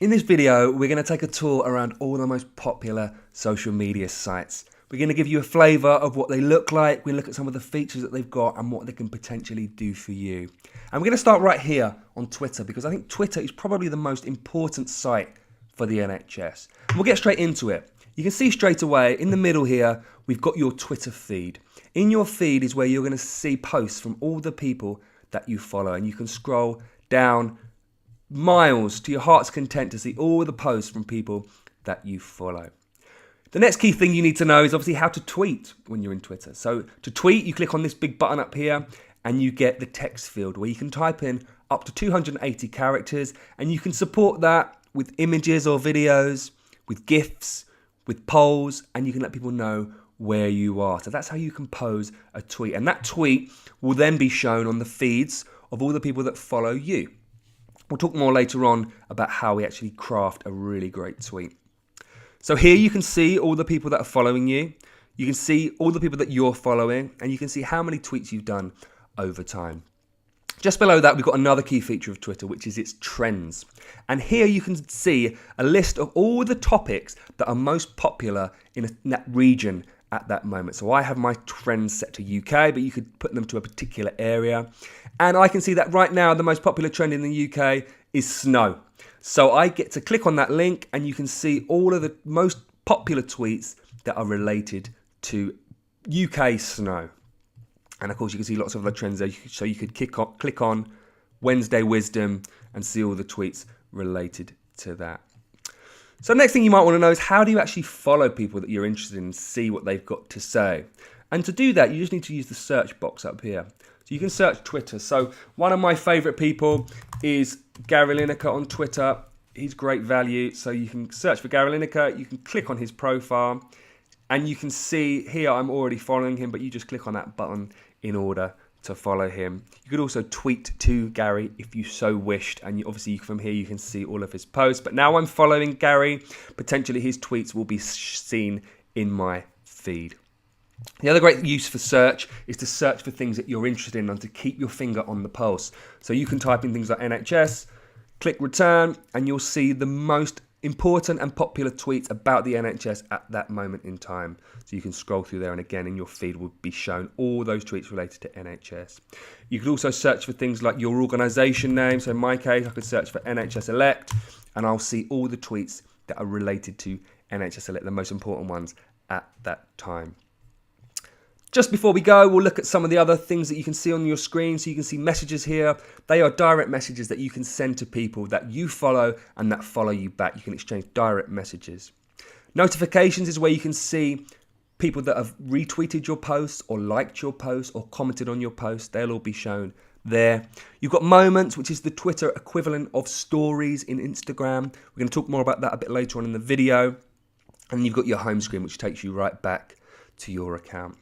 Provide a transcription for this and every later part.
In this video, we're going to take a tour around all the most popular social media sites. We're going to give you a flavour of what they look like. We look at some of the features that they've got and what they can potentially do for you. And we're going to start right here on Twitter, because I think Twitter is probably the most important site for the NHS. And we'll get straight into it. You can see straight away in the middle here, we've got your Twitter feed. In your feed is where you're going to see posts from all the people that you follow, and you can scroll down miles to your heart's content to see all the posts from people that you follow. The next key thing you need to know is obviously how to tweet when you're in Twitter. So to tweet, you click on this big button up here and you get the text field where you can type in up to 280 characters, and you can support that with images or videos, with GIFs, with polls, and you can let people know where you are. So that's how you compose a tweet. And that tweet will then be shown on the feeds of all the people that follow you. We'll talk more later on about how we actually craft a really great tweet. So here you can see all the people that are following you. You can see all the people that you're following, and you can see how many tweets you've done over time. Just below that, we've got another key feature of Twitter, which is its trends. And here you can see a list of all the topics that are most popular in that region at that moment. So I have my trends set to UK, but you could put them to a particular area. And I can see that right now, the most popular trend in the UK is snow. So I get to click on that link and you can see all of the most popular tweets that are related to UK snow. And of course, you can see lots of other trends there. So you could click on Wednesday Wisdom and see all the tweets related to that. So the next thing you might want to know is, how do you actually follow people that you're interested in and see what they've got to say? And to do that, you just need to use the search box up here. So you can search Twitter. So one of my favourite people is Gary Lineker on Twitter. He's great value. So you can search for Gary Lineker. You can click on his profile. And you can see here I'm already following him, but you just click on that button in order to follow him. You could also tweet to Gary if you so wished, and obviously from here you can see all of his posts. But now I'm following Gary, potentially his tweets will be seen in my feed. The other great use for search is to search for things that you're interested in and to keep your finger on the pulse. So you can type in things like NHS, click return, and you'll see the most important and popular tweets about the NHS at that moment in time. So you can scroll through there, and again in your feed will be shown all those tweets related to NHS. You could also search for things like your organisation name. So in my case, I could search for NHS Elect, and I'll see all the tweets that are related to NHS Elect, the most important ones at that time. Just before we go, we'll look at some of the other things that you can see on your screen. So you can see messages here. They are direct messages that you can send to people that you follow and that follow you back. You can exchange direct messages. Notifications is where you can see people that have retweeted your posts or liked your posts or commented on your post. They'll all be shown there. You've got moments, which is the Twitter equivalent of stories in Instagram. We're going to talk more about that a bit later on in the video. And you've got your home screen, which takes you right back to your account.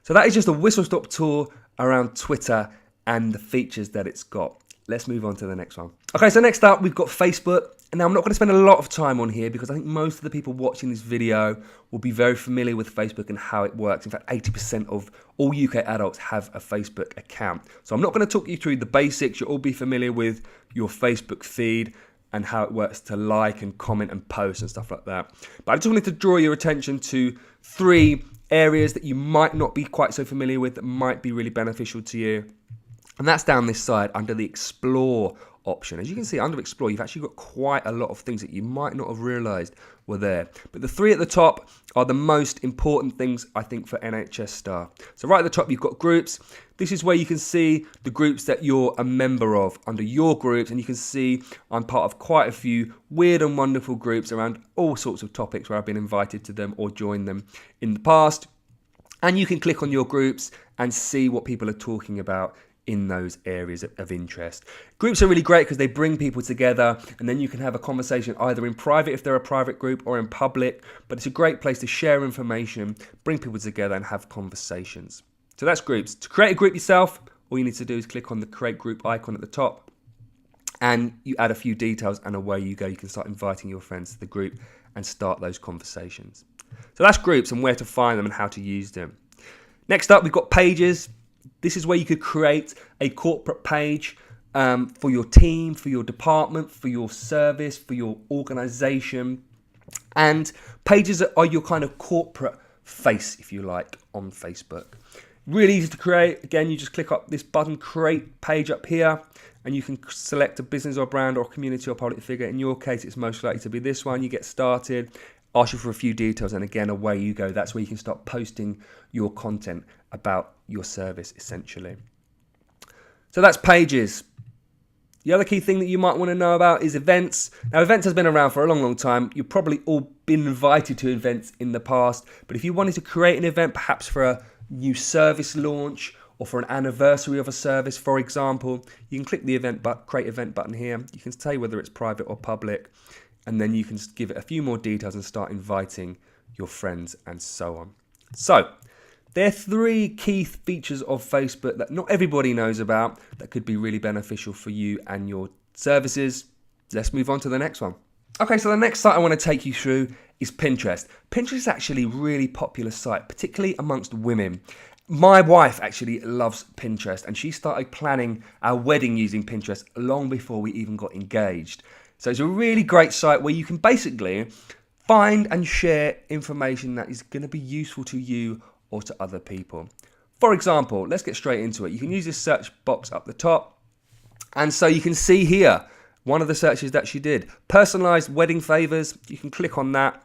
So that is just a whistle-stop tour around Twitter and the features that it's got. Let's move on to the next one. Okay, so next up, we've got Facebook. And now I'm not going to spend a lot of time on here because I think most of the people watching this video will be very familiar with Facebook and how it works. In fact, 80% of all UK adults have a Facebook account. So I'm not going to talk you through the basics. You'll all be familiar with your Facebook feed and how it works to like and comment and post and stuff like that. But I just wanted to draw your attention to 3 areas that you might not be quite so familiar with that might be really beneficial to you. And that's down this side under the Explore option. As you can see, under Explore, you've actually got quite a lot of things that you might not have realised were there. But the 3 at the top are the most important things, I think, for NHS staff. So right at the top, you've got groups. This is where you can see the groups that you're a member of under your groups. And you can see I'm part of quite a few weird and wonderful groups around all sorts of topics where I've been invited to them or joined them in the past. And you can click on your groups and see what people are talking about in those areas of interest. Groups are really great because they bring people together, and then you can have a conversation either in private if they're a private group or in public. But it's a great place to share information, bring people together and have conversations. So that's groups. To create a group yourself, all you need to do is click on the create group icon at the top and you add a few details and away you go. You can start inviting your friends to the group and start those conversations. So that's groups and where to find them and how to use them. Next up, we've got pages. This is where you could create a corporate page for your team, for your department, for your service, for your organization. And pages are your kind of corporate face, if you like, on Facebook. Really easy to create. Again, you just click up this button, create page up here, and you can select a business or brand or community or public figure. In your case, it's most likely to be this one. You get started, ask you for a few details, and again, away you go. That's where you can start posting your content about your service, essentially. So that's pages. The other key thing that you might want to know about is events. Now, events has been around for a long, long time. You've probably all been invited to events in the past. But if you wanted to create an event, perhaps for a new service launch or for an anniversary of a service, for example, you can click the create event button here. You can say whether it's private or public, and then you can give it a few more details and start inviting your friends and so on. So, there are 3 key features of Facebook that not everybody knows about that could be really beneficial for you and your services. Let's move on to the next one. Okay, so the next site I want to take you through is Pinterest. Pinterest is actually a really popular site, particularly amongst women. My wife actually loves Pinterest, and she started planning our wedding using Pinterest long before we even got engaged. So it's a really great site where you can basically find and share information that is going to be useful to you or to other people. For example, let's get straight into it. You can use this search box up the top. And so you can see here, one of the searches that she did, personalized wedding favors. You can click on that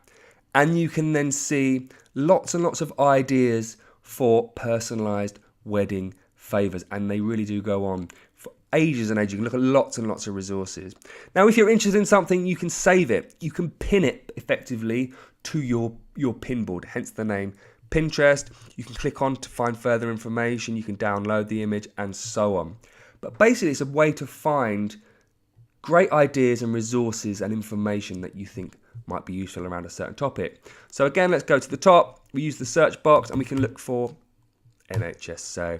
and you can then see lots and lots of ideas for personalized wedding favors. And they really do go on for ages and ages. You can look at lots and lots of resources. Now, if you're interested in something, you can save it. You can pin it effectively to your pin board, hence the name Pinterest. You can click on to find further information. You can download the image and so on. But basically, it's a way to find great ideas and resources and information that you think might be useful around a certain topic. So again, let's go to the top. We use the search box and we can look for NHS.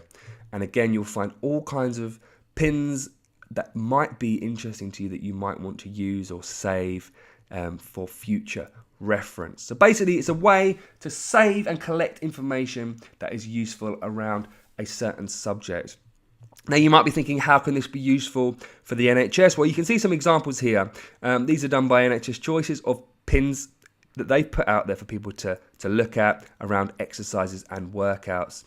And again, you'll find all kinds of pins that might be interesting to you that you might want to use or save for future reference. So basically, it's a way to save and collect information that is useful around a certain subject. Now, you might be thinking, how can this be useful for the NHS? Well, you can see some examples here. These are done by NHS Choices of pins that they put out there for people to look at around exercises and workouts.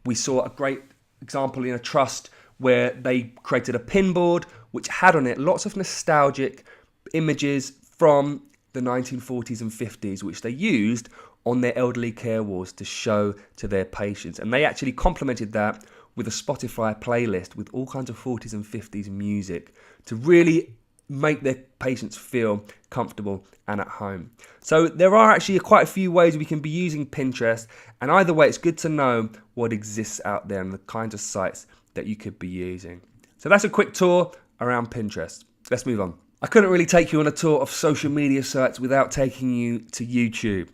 We saw a great example in a trust where they created a pin board which had on it lots of nostalgic images from the 1940s and 50s, which they used on their elderly care wards to show to their patients. And they actually complemented that with a Spotify playlist with all kinds of 40s and 50s music to really make their patients feel comfortable and at home. So there are actually quite a few ways we can be using Pinterest, and either way, it's good to know what exists out there and the kinds of sites that you could be using. So that's a quick tour around Pinterest. Let's move on. I couldn't really take you on a tour of social media sites without taking you to YouTube.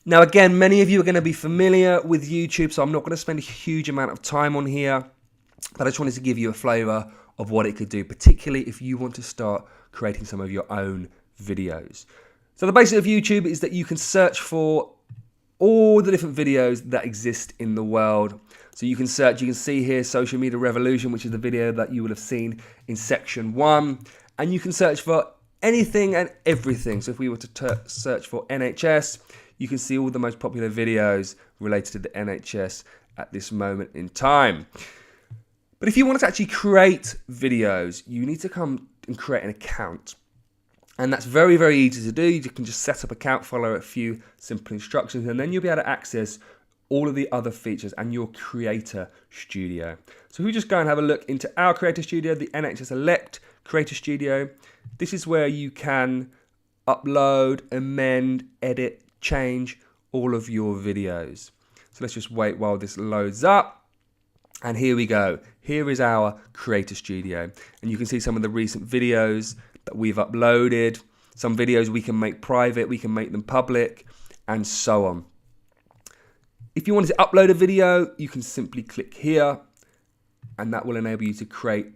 Now, again, many of you are going to be familiar with YouTube, so I'm not going to spend a huge amount of time on here, but I just wanted to give you a flavor of what it could do, particularly if you want to start creating some of your own videos. So the basic of YouTube is that you can search for all the different videos that exist in the world. So you can search, you can see here Social Media Revolution, which is the video that you will have seen in section 1. And you can search for anything and everything. So if we were to search for NHS, you can see all the most popular videos related to the NHS at this moment in time. But if you want to actually create videos, you need to come and create an account. And that's very, very easy to do. You can just set up an account, follow a few simple instructions, and then you'll be able to access all of the other features and your Creator Studio. So if we just go and have a look into our Creator Studio, the NHS Elect Creator Studio, this is where you can upload, amend, edit, change all of your videos. So let's just wait while this loads up. And here we go. Here is our Creator Studio. And you can see some of the recent videos that we've uploaded. Some videos we can make private, we can make them public, and so on. If you wanted to upload a video, you can simply click here, and that will enable you to create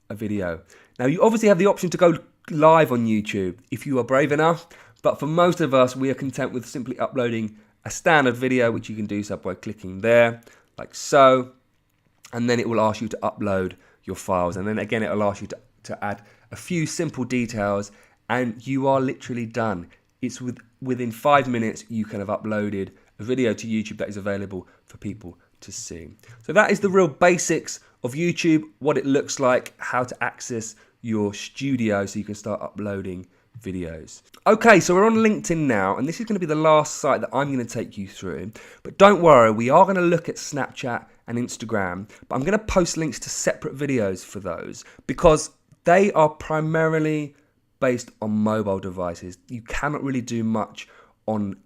a video. Now, you obviously have the option to go live on YouTube if you are brave enough, but for most of us, we are content with simply uploading a standard video, which you can do so by clicking there, like so, and then it will ask you to upload your files. And then again, it'll ask you to add a few simple details, and you are literally done. It's within 5 minutes, you can have uploaded a video to YouTube that is available for people to see. So that is the real basics of YouTube, what it looks like, how to access your studio so you can start uploading videos. Okay, so we're on LinkedIn now, and this is going to be the last site that I'm going to take you through. But don't worry, we are going to look at Snapchat and Instagram, but I'm going to post links to separate videos for those because they are primarily based on mobile devices. You cannot really do much on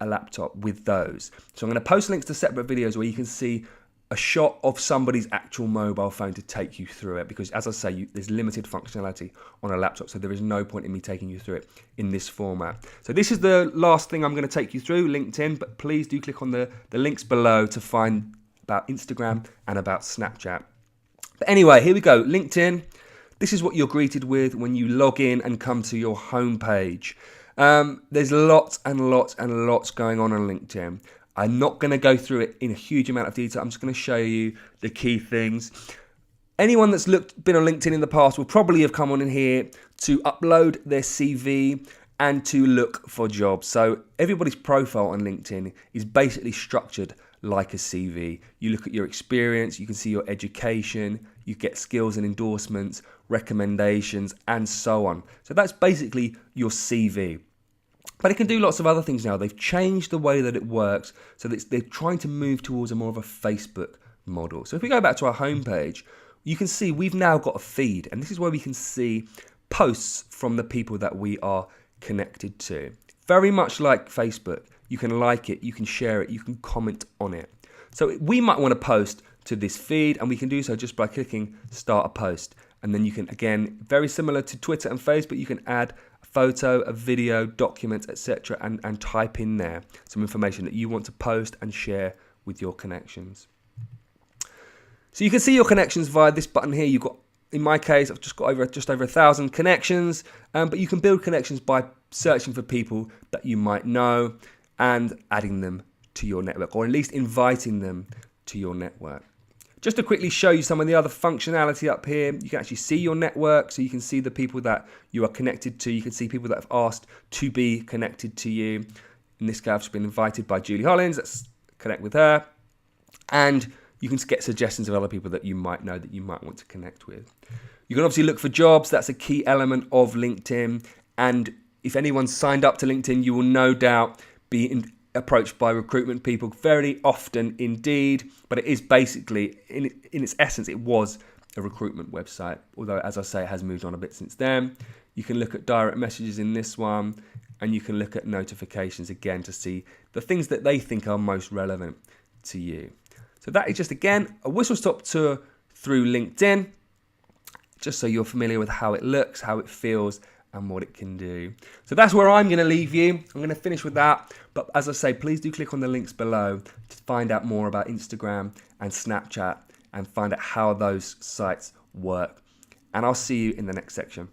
a laptop with those. So I'm going to post links to separate videos where you can see a shot of somebody's actual mobile phone to take you through it, because as I say, there's limited functionality on a laptop, so there is no point in me taking you through it in this format. So this is the last thing I'm going to take you through, LinkedIn, but please do click on the links below to find about Instagram and about Snapchat. But anyway, here we go, LinkedIn. This is what you're greeted with when you log in and come to your homepage. There's lots and lots and lots going on LinkedIn. I'm not going to go through it in a huge amount of detail. I'm just going to show you the key things. Anyone that's been on LinkedIn in the past will probably have come on in here to upload their CV and to look for jobs. So everybody's profile on LinkedIn is basically structured like a CV. You look at your experience, you can see your education, you get skills and endorsements, recommendations, and so on. So that's basically your CV. But it can do lots of other things now. They've changed the way that it works, so that they're trying to move towards a more of a Facebook model. So if we go back to our homepage, you can see we've now got a feed, and this is where we can see posts from the people that we are connected to. Very much like Facebook. You can like it, you can share it, you can comment on it. So we might want to post to this feed, and we can do so just by clicking Start a Post. And then you can, again, very similar to Twitter and Facebook, you can add a photo, a video, documents, etc. and type in there some information that you want to post and share with your connections. So you can see your connections via this button here. You've got, in my case, I've just got just over 1,000 connections, but you can build connections by searching for people that you might know and adding them to your network, or at least inviting them to your network. Just to quickly show you some of the other functionality up here, you can actually see your network, so you can see the people that you are connected to. You can see people that have asked to be connected to you. In this case, I've just been invited by Julie Hollins. Let's connect with her. And you can get suggestions of other people that you might know that you might want to connect with. You can obviously look for jobs. That's a key element of LinkedIn. And if anyone's signed up to LinkedIn, you will no doubt be approached by recruitment people very often indeed, but it is basically, in its essence, it was a recruitment website, although, as I say, it has moved on a bit since then. You can look at direct messages in this one, and you can look at notifications again to see the things that they think are most relevant to you. So that is just, again, a whistle-stop tour through LinkedIn, just so you're familiar with how it looks, how it feels, and what it can do. So that's where I'm going to leave you. I'm going to finish with that. But as I say, please do click on the links below to find out more about Instagram and Snapchat and find out how those sites work. And I'll see you in the next section.